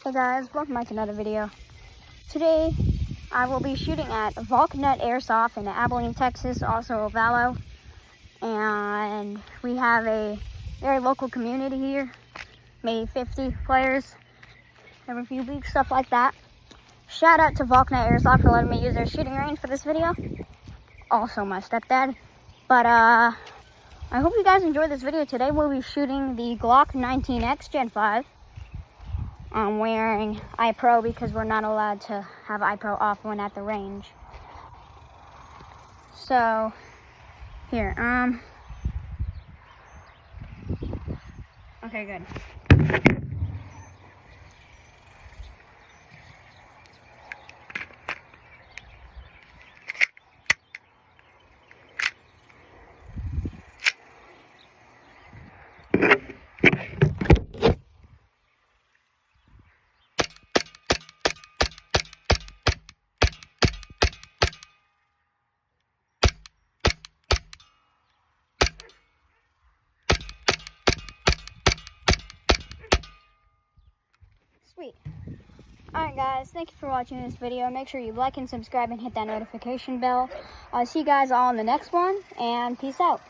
Hey guys, welcome back to another video. Today I will be shooting at Valknut Airsoft in Abilene, Texas, also Valo. And we have a very local community here, maybe 50 players every few weeks, stuff like that. Shout out to Valknut Airsoft for letting me use their shooting range for this video. Also my stepdad. But I hope you guys enjoyed this video. Today we'll be shooting the Glock 19X Gen 5. I'm wearing iPro because we're not allowed to have iPro off when at the range. So, here, okay, good. Sweet. Alright guys, thank you for watching this video. Make sure you like and subscribe and hit that notification bell. I'll see you guys all in the next one, and peace out.